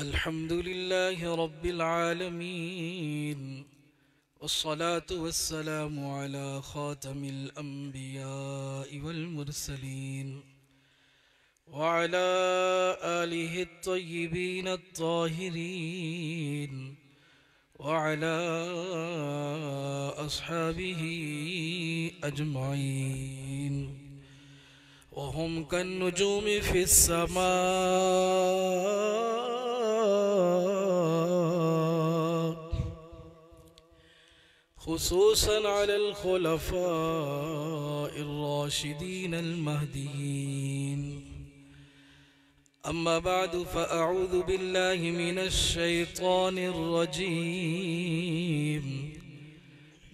अल्हम्दुलिल्लाहि रब्बिल आलमीन वस्सलातु वस्सलामु अला खातमिल अंबियाइ वल मुरसलीन व अला आलिहि त्तय्यिबीन अत्ताहिरीन व अला अस्हाबिही अजमाइन वहुम कन्नुजूमि फिस्समा खुसूसन अलल खुलफाइर राशिदीन अल महदीयीन अम्मा बअदु फ़अऊज़ु बिल्लाहि मिनश शैतानिर रजीम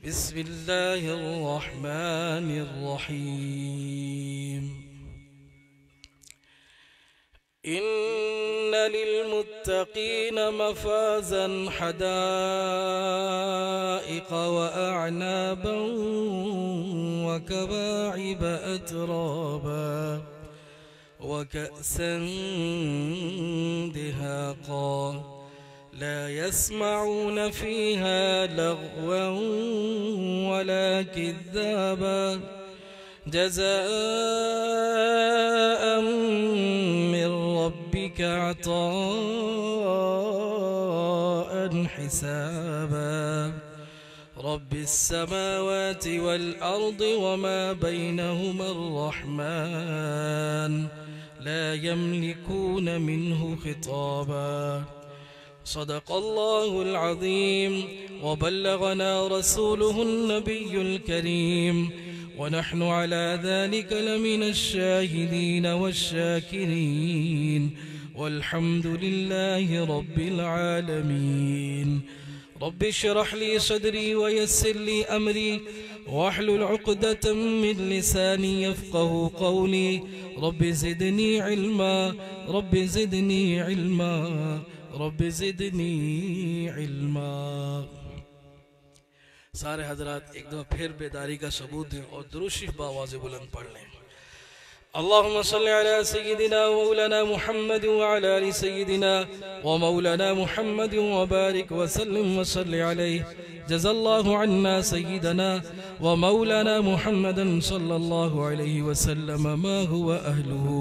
बिस्मिल्लाहिर रहमानिर रहीम इन्न लिलमुत्तक़ीन मफ़ाज़न हदाइक़ व अअनाबन व कवाइब अतराबा व कअसन दिहाक़ा ला यस्मऊन फ़ीहा लग़वन वला किज़्ज़ाबा जज़ाअन मिन रब्बिका अताअन हिसाबा रब्बिस समावाति वल अर्दि वमा बैनहुमा अर्रहमान ला यमलिकून मिन्हु खिताबा सदक़ल्लाहुल अज़ीम व बल्लगना रसूलुहुन नबियुल करीम वनहनु अला ज़ालिका लमिनश शाहिदीन वश्शाकिरीन वल्हम्दुलिल्लाहि रब्बिल आलमीन रब्बि इश्रह ली सदरी वयस्सिर ली अमरी वहलुल उक़दतम मिन लिसानी यफ़क़हू क़ौली रब्बि ज़िदनी इल्मा रब्बि ज़िदनी इल्मा रब्बि ज़िदनी इल्मा। सारे हजरात एक दफ़ा फिर बेदारी का सबूत दें और दुरूद शरीफ बावाज़ बुलंद पढ़ लें। अल्लाहुम्मा सल्लि अला सय्यिदिना व मौलाना मुहम्मद व अला आलि सय्यिदिना व मौलाना मुहम्मद व बारिक व सल्लिम व सल्लि अलैहि जज़ल्लाहु अन्ना सय्यिदना व मौलाना मुहम्मदन सल्लल्लाहु अलैहि व सल्लम मा हुवा अहलुहु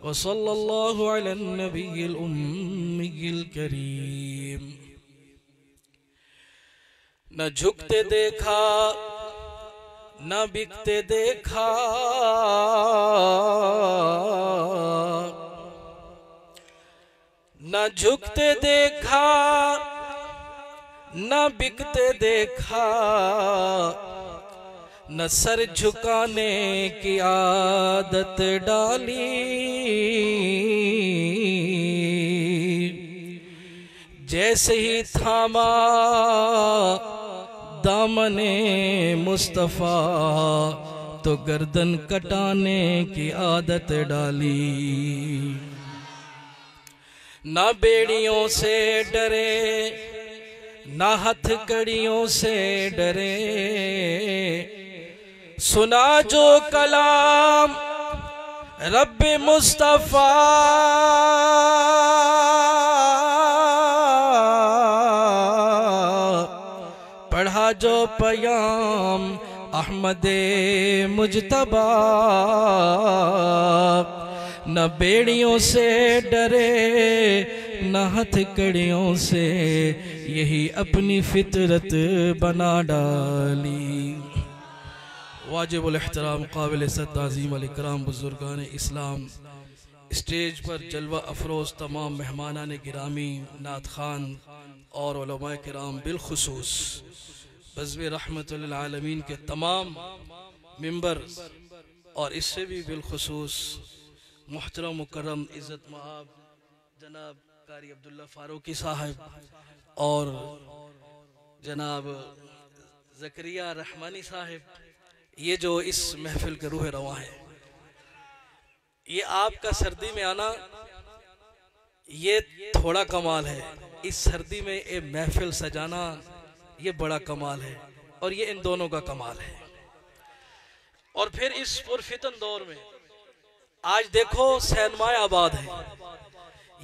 व सल्लल्लाहु अला नबिय्यिल उम्मिय्यिल करीम। न झुकते देखा न बिकते देखा न झुकते देखा न बिकते देखा न सर झुकाने की आदत डाली जैसे ही थामा दामने मुस्तफ़ा तो गर्दन कटाने की आदत डाली। ना बेड़ियों से डरे ना हथकड़ियों से डरे सुना जो कलाम रब्बे मुस्तफ़ा पढ़ा जो पयाम अहमदे मुजतबा न बेड़ियों से डरे न हथकड़ियों से यही अपनी फितरत बना डाली। वाजिबुल एहतराम काबिल इज़्ज़त ताज़ीम अल इकराम बुज़ुर्गान इस्लाम स्टेज पर जलवा अफरोज़ तमाम मेहमानान गिरामी नात खान और उलमाए किराम बिलखुसूस बज़्म रहमतुल लिल आलमीन के तमाम मिंबर और इससे भी बिलखुसूस मुहतरम मुकर्रम इज़्ज़त महाब जनाब कारी अब्दुल्ला फारूकी साहब और जनाब ज़करिया रहमानी साहब, ये जो इस महफिल के रूह रवा है, ये आपका सर्दी में आना ये थोड़ा कमाल है, इस सर्दी में ये महफिल सजाना ये बड़ा कमाल है और ये इन दोनों का कमाल है। और फिर इस पुरफितन दौर में आज देखो सैनमाए आबाद है,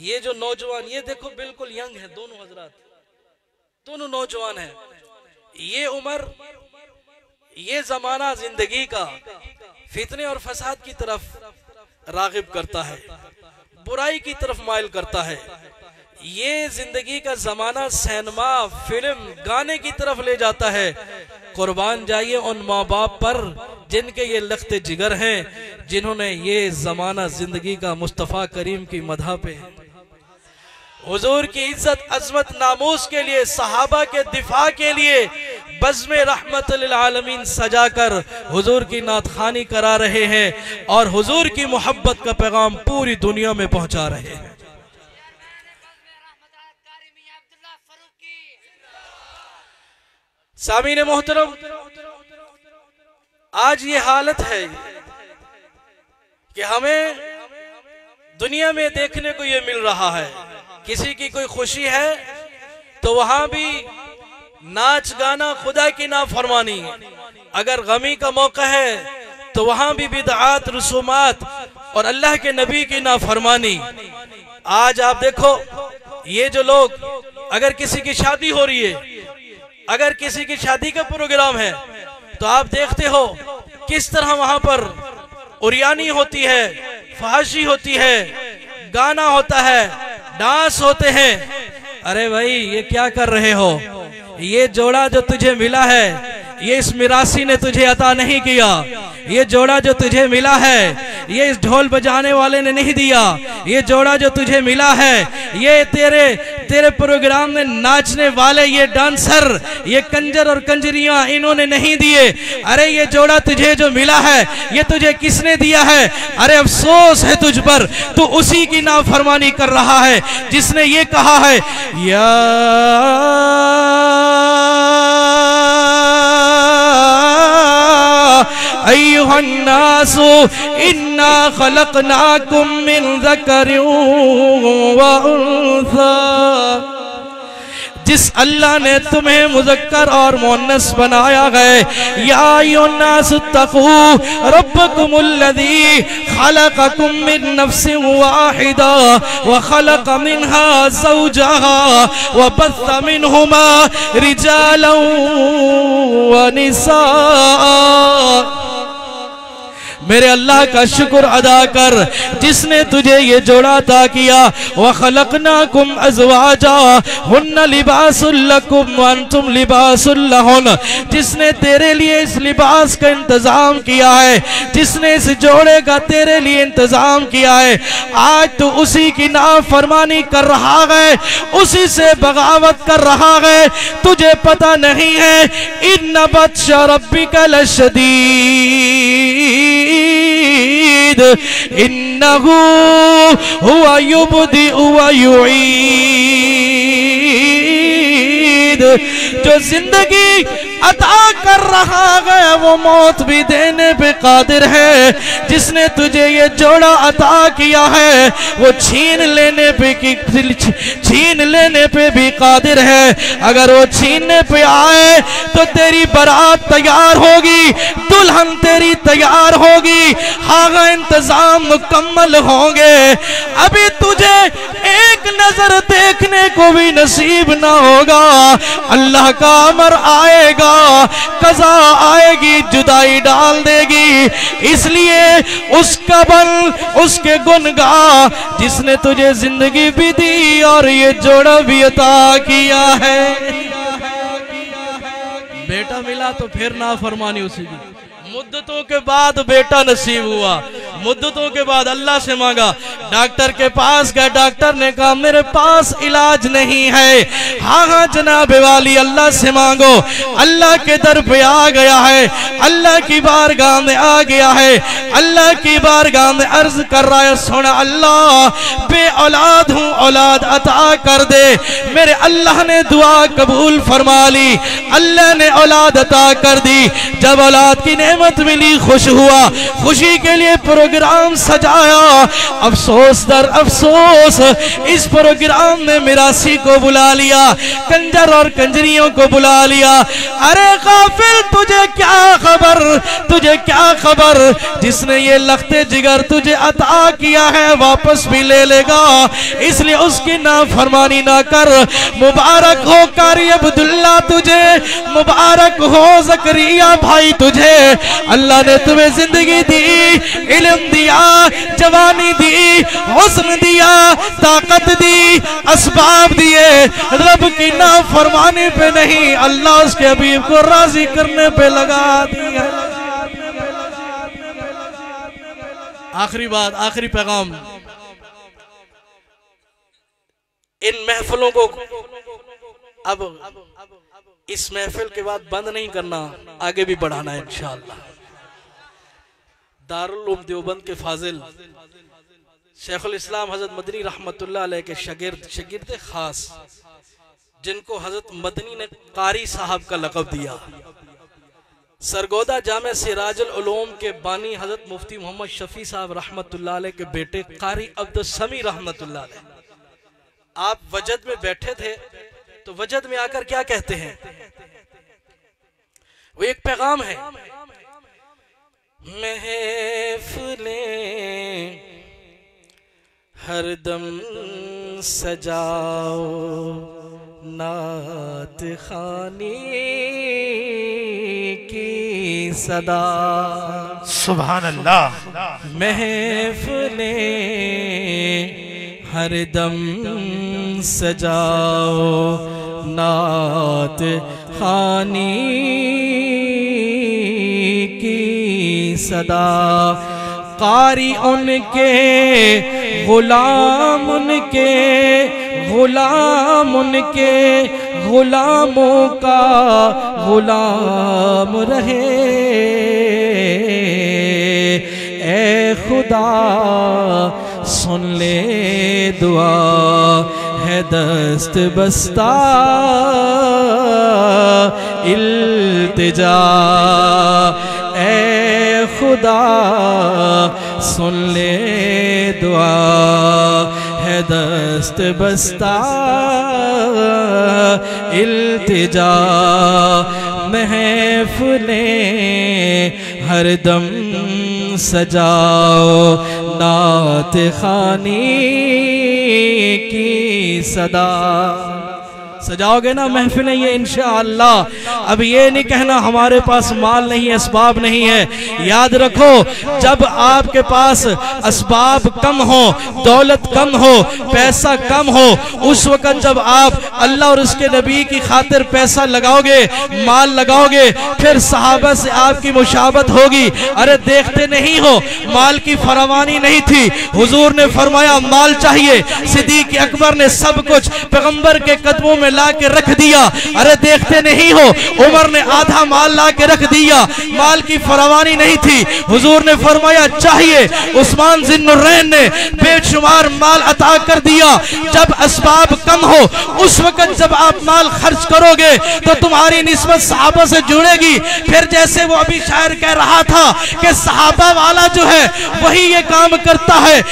ये जो नौजवान, ये देखो बिल्कुल यंग है, दोनों हजरात, दोनों नौजवान हैं। ये उम्र, ये जमाना जिंदगी का फितने और फसाद की तरफ रागिब करता है, बुराई की तरफ माइल करता है। ये जिंदगी का जमाना सिनेमा, फिल्म, गाने की तरफ ले जाता है। कुर्बान जाइए उन माँ बाप पर जिनके ये लख्ते जिगर हैं, जिन्होंने ये जमाना जिंदगी का मुस्तफ़ा करीम की मदह पे, हुजूर की इज्जत अजमत नामूस के लिए, सहाबा के दिफा के लिए बज़्म रहमत लिल आलमीन सजाकर हुजूर की नातखानी करा रहे हैं और हुजूर की मोहब्बत का पैगाम पूरी दुनिया में पहुंचा रहे हैं। सामीने मोहतरम, आज ये हालत है कि हमें दुनिया में देखने को ये मिल रहा है, किसी की कोई खुशी है तो वहां भी नाच गाना, खुदा की नाफरमानी। अगर गमी का मौका है तो वहां भी बिदआत, रसूमात और अल्लाह के नबी की नाफरमानी। आज आप देखो, ये जो लोग, अगर किसी की शादी हो रही है, अगर किसी की शादी का प्रोग्राम है, तो आप देखते हो किस तरह वहां पर उरियानी होती है, फहाशी होती है, गाना होता है, डांस होते हैं। अरे भाई, ये क्या कर रहे हो? ये जोड़ा जो तुझे मिला है, ये इस मिरासी ने तुझे अता नहीं किया। ये जोड़ा जो तुझे मिला है, ये इस ढोल बजाने वाले ने नहीं दिया। ये जोड़ा जो तुझे मिला है, ये तेरे प्रोग्राम में नाचने वाले ये डांसर, ये कंजर और कंजरियां, इन्होंने नहीं दिए। अरे ये जोड़ा तुझे जो मिला है, ये तुझे किसने दिया है? अरे अफसोस है तुझ पर, तू उसी की नाफरमानी कर रहा है जिसने ये कहा है, या अय्युहन्नासु इन्ना खलकनाकुम मिन ज़करिन व उन्सा। जिस अल्लाह ने तुम्हें मुज़क्कर और मुअन्नस बनाया है, या अय्युहन्नासु तक़ू रब्बकुमुल्लज़ी खलक़कुम मिन नफ्सिन वाहिदा व खलक़ मिन्हा ज़ौजहा व बस्स मिन्हुमा रिजालन व निसाअ। मेरे अल्लाह का शुक्र अदा कर जिसने तुझे ये जोड़ा अता किया। व खलकनाकुम अज़वाजा हुन्ना लिबासुल लकुम व अंतुम लिबासुल लहुन। जिसने तेरे लिए इस लिबास का इंतजाम किया है, जिसने इस जोड़े का तेरे लिए इंतजाम किया है, आज तू उसी की नाफरमानी कर रहा है, उसी से बगावत कर रहा है। तुझे पता नहीं है, इन्ना बत्शा रब्बिका लशदीद इन्नहु हुवा युब्दिउ व युईद। जो जिंदगी अता कर रहा है वो मौत भी देने पे कादिर है। जिसने तुझे ये जोड़ा अता किया है वो छीन लेने पे भी कादिर है। अगर वो छीनने पे आए तो तेरी बारात तैयार होगी, दुल्हन तेरी तैयार होगी, हाँ इंतजाम मुकम्मल होंगे। अभी तुझे एक नजर देखने को भी नसीब ना होगा। अल्लाह का अमर आएगा, कज़ा आएगी, जुदाई डाल देगी। इसलिए उसका बल, उसके गुनगा जिसने तुझे जिंदगी भी दी और ये जोड़ा भी अता किया है। बेटा मिला तो फिर नाफरमानी उसी की। मुद्दतों के बाद बेटा नसीब हुआ, मुद्दतों के बाद अल्लाह से मांगा, डॉक्टर के पास गया, डॉक्टर ने कहा मेरे पास इलाज नहीं है। हाँ हाँ जनाब वाली, अल्लाह से मांगो। अल्लाह के दर पे आ गया है, अल्लाह की बारगाह में आ गया है, अल्लाह की बारगाह में अर्ज कर रहा है, सुना अल्लाह बे औलाद हूँ, औलाद अता कर दे। मेरे अल्लाह ने दुआ कबूल फरमा ली, अल्लाह ने औलाद अता कर दी। जब औलाद की नेमत नेमत मिली, खुश हुआ, खुशी के लिए प्रोग्राम सजाया। अफसोस दर अफसोस इस प्रोग्राम में मिरासी को बुला लिया, कंजर और कंजरियों को बुला लिया। अरे गाफिल, तुझे क्या खबर, तुझे क्या खबर, जिसने ये लख्ते जिगर तुझे अता किया है वापस भी ले लेगा, इसलिए उसकी नाफरमानी ना कर। मुबारक हो कारी अब्दुल्ला तुझे, मुबारक हो ज़करिया भाई तुझे। अल्लाह ने तुम्हें जिंदगी दी, इल्म दिया, जवानी दी, हुस्न दिया, ताकत दी, असबाब दिए। रब की नाफरमानी पे नहीं, अल्लाह उसके हबीब को राजी करने पे लगा दिया। आखिरी बात, आखिरी पैगाम, इन महफिलों को अब इस महफिल के बाद बंद नहीं करना, आगे भी बढ़ाना है इंशाअल्लाह। दारुल उलूम देवबंद के फाजिल शेखुल इस्लाम हजरत मदनी रहमतुल्लाह अलैह के शागिर्द खास, जिनको हजरत मदनी ने कारी साहब का लक़ब दिया, सरगोदा जामे सिराजुल उलूम के बानी हजरत मुफ्ती मोहम्मद शफी साहब रहमतुल्लाह अलैह के बेटे कारी अब्दुल समी रहमतुल्लाह अलैह, आप वजद में बैठे थे तो वजद में आकर क्या कहते हैं, वो एक पैगाम है, महफिलें हरदम सजाओ नात खानी की सदा, सुभान अल्लाह। महफिलें हरदम सजाओ नात खानी की सदा, कारी उनके गुलाम, उनके गुलाम, उनके गुलामों का गुलाम रहे। ए खुदा सुन ले दुआ है दस्त बस्ता, इल्तिजा। ए खुदा सुन ले दुआ है दस्त बस्ता, इल्तिजा। महफिलें हरदम सजाओ नात खानी की सदा, सजाओगे ना महफिलें ये इंशाअल्लाह। अब ये नहीं कहना हमारे पास माल नहीं है, असबाब नहीं है। याद रखो, जब आपके पास असबाब कम हो, दौलत कम हो, पैसा कम हो, उस वक्त जब आप अल्लाह और उसके नबी की खातिर पैसा लगाओगे, माल लगाओगे, फिर सहाबा से आपकी मुशाबत होगी। अरे देखते नहीं हो, माल की फरावानी नहीं थी, हुजूर ने फरमाया माल चाहिए, सिद्दीक अकबर ने सब कुछ पैगंबर के कदमों में ला के रख दिया। अरे देखते नहीं हो, उमर ने आधा माल ला के रख दिया, माल की फरावानी नहीं थी, हुजूर ने फरमाया चाहिए, उस्मान जिन्नुरैन ने बेशुमार माल अता कर दिया। जब असबाब कम हो, उस वक्त जब आप माल खर्च करोगे तो तुम्हारी निस्बत सहाबा से जुड़ेगी। फिर जैसे वो अभी शायर कह रहा था कि सहाबा वाला जो है वही ये काम करता है।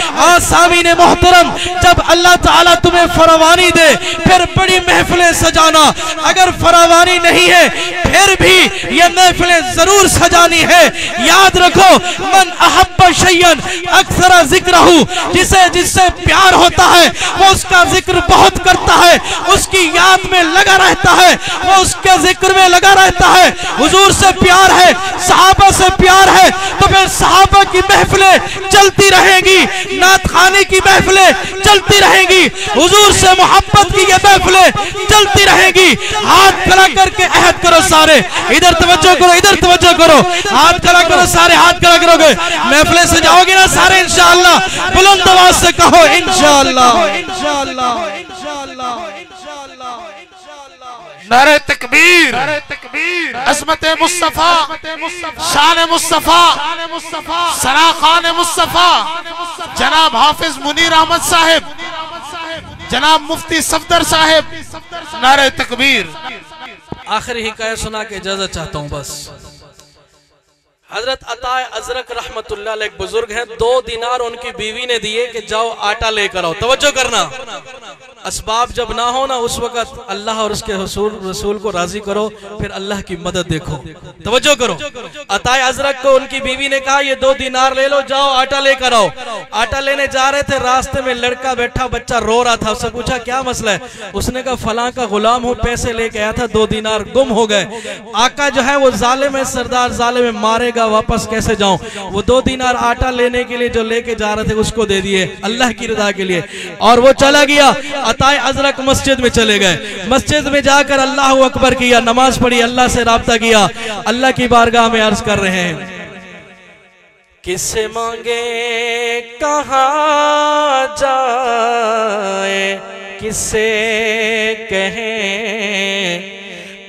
सामीने मोहतरम, जब अल्लाह ताला तुम्हें फरावानी दे, फिर बड़ी महफिलें सजाना। अगर फरावानी नहीं है, फिर भी ये महफिलें जरूर सजानी है। याद रखो, मन अहब्ब शय्यन अक्सर जिक्रहु, जिसे जिससे प्यार होता है वो उसका जिक्र बहुत करता है, उसकी याद में लगा रहता है, वो उसके जिक्र में लगा रहता है। हुजूर से प्यार है, सहाबा से प्यार है, तो फिर सहाबा की महफिलें चलती रहेंगी, नात खानी की महफिलें चलती रहेंगी, हुजूर से मोहब्बत की ये महफिलें चलती रहेगी। हाथ खड़ा करके अहद करो सारे, इधर तवज्जो करो, इधर तवज्जो करो, हाथ खड़ा करो सारे, हाथ खड़ा करोगे, महफिलें सजाओगे ना सारे इंशाअल्लाह। बुलंद आवाज से कहो इंशाअल्लाह, इंशाअल्लाह, इंशाअल्लाह, इंशाअल्लाह। नारे तकबीर, अज़मत मुस्तफा, शान मुस्तफा, सरा खान मुस्तफा, जनाब हाफिज मुनीर अहमद साहिब, जनाब मुफ्ती सफदर साहिब, नारे तकबीर। आखिरी हिकायत सुना के इजाजत चाहता हूँ बस। हजरत अता अजरक रहमतुल्लाह अलैह एक बुजुर्ग हैं, 2 दिनार उनकी बीवी ने दिए कि जाओ आटा लेकर आओ। तवज्जो करना, असबाब जब ना हो ना उस वक्त अल्लाह और उसके रसूल को राजी करो, फिर अल्लाह की मदद देखो। तवज्जो करो, अता अजरक को उनकी बीवी ने कहा ये 2 दिनार ले लो, जाओ आटा लेकर आओ। आटा लेने जा रहे थे, रास्ते में लड़का बैठा, बच्चा रो रहा था। उससे पूछा क्या मसला है? उसने कहा फलां का गुलाम हूँ, पैसे लेके आया था, 2 दिनार गुम हो गए। आका जो है वो जालिम है, सरदार जालिम है, मारेगा, वापस कैसे जाऊं? वो 2 दिनार आटा लेने के लिए जो लेके जा रहे थे उसको दे दिए अल्लाह की रजा के लिए, और वो चला गया। अता अजरक मस्जिद में चले गए। मस्जिद में जाकर अल्लाह अकबर किया, नमाज पढ़ी, अल्लाह से राब्ता किया। अल्लाह की बारगाह में अर्ज कर रहे हैं, किससे मांगे कहाँ जाए, किससे कहें,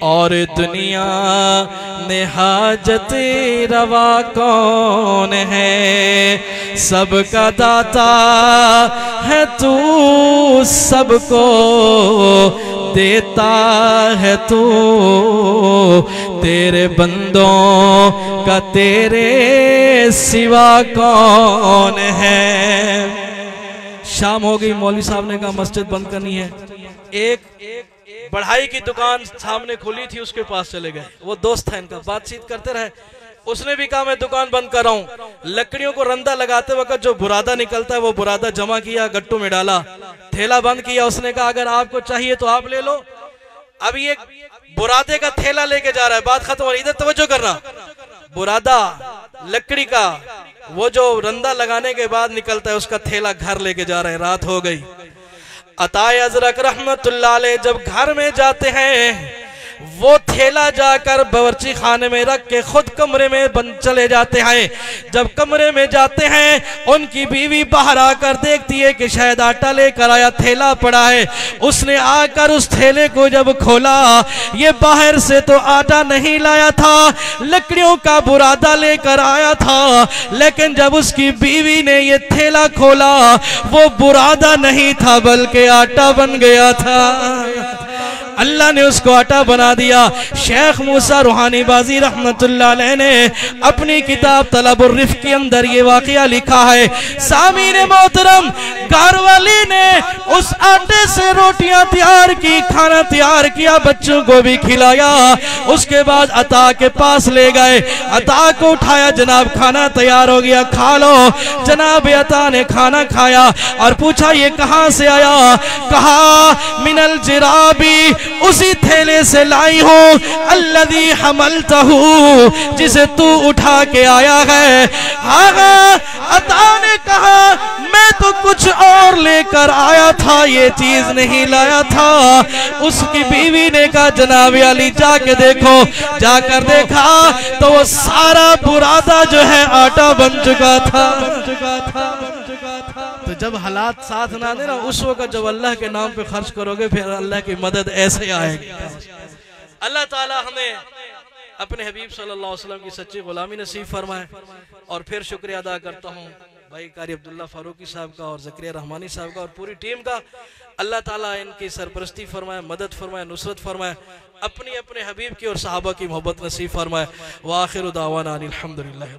और दुनिया में हाजत रवा कौन है? सबका दाता है तू, सबको देता है तू, तेरे बंदों का तेरे सिवा कौन है? शाम हो गई, मौलवी साहब ने कहा मस्जिद बंद करनी है। एक बढ़ाई की दुकान सामने खुली थी, उसके पास चले गए। वो दोस्त है इनका, बातचीत करते रहे। उसने भी कहा मैं दुकान बंद कर रहा हूँ। लकड़ियों को रंदा लगाते वक्त जो बुरादा निकलता है वो बुरादा जमा किया, गट्टू में डाला, थैला बंद किया। उसने कहा अगर आपको चाहिए तो आप ले लो। अभी एक बुरादे का थैला लेके जा रहा है, बात खत्म हो रही। इधर तवज्जो करना, बुरादा लकड़ी का वो जो रंदा लगाने के बाद निकलता है उसका थैला घर लेके जा रहे हैं। रात हो गई। अता अजरक रहमतुल्लाह अलैह जब घर में जाते हैं, वो थैला जाकर बावर्ची खाने में रख के खुद कमरे में बंद चले जाते हैं। जब कमरे में जाते हैं, उनकी बीवी बाहर आकर देखती है कि शायद आटा लेकर आया, थैला पड़ा है। उसने आकर उस थैले को जब खोला, ये बाहर से तो आटा नहीं लाया था, लकड़ियों का बुरादा लेकर आया था। लेकिन जब उसकी बीवी ने ये थैला खोला, वो बुरादा नहीं था बल्कि आटा बन गया था। अल्लाह ने उसको आटा बना दिया। शेख मूसा रूहानी बाजी रहमतुल्लाह अलैह ने अपनी किताब तलबुर रिफ़्क़ के अंदर ये वाक़या लिखा है। सामीन मोहतरम, घरवाली ने उस आटे से रोटियां तैयार की, खाना तैयार किया, बच्चों को भी खिलाया। उसके बाद अता के पास ले गए, अता को उठाया, जनाब खाना तैयार हो गया, खा लो। जनाब अता ने खाना खाया और पूछा ये कहाँ से आया? कहा मिनल जिराबी, उसी थैले से लाई हूँ, अल्लज़ी हमलतहू, जिसे तू उठा के आया है। हाँ, अता ने कहा मैं तो कुछ और लेकर आया था, ये चीज नहीं लाया था। उसकी बीवी ने कहा जनाब अली जाके देखो। जाकर देखा तो वो सारा बुरादा जो है आटा बन चुका था। तो जब हालात साथ ना दे ना, उस वक्त जब अल्लाह के नाम पे खर्च करोगे, फिर अल्लाह की मदद ऐसे आएगी। अल्लाह ताला हमें अपने हबीब सल्लल्लाहु अलैहि वसल्लम की सच्ची गुलामी नसीब फरमाए। और फिर शुक्रिया अदा करता हूँ भाई कारी अब्दुल्ला फारूकी साहब का और ज़करिया रहमानी साहब का और पूरी टीम का। अल्लाह ताला इनकी सरपरस्ती फरमाए, मदद फरमाए, नुसरत फरमाए, अपने हबीब की और सहाबा की मोहब्बत नसीब फरमाए। व आखिरु दावाना अनिल हम्दुलिल्लाह।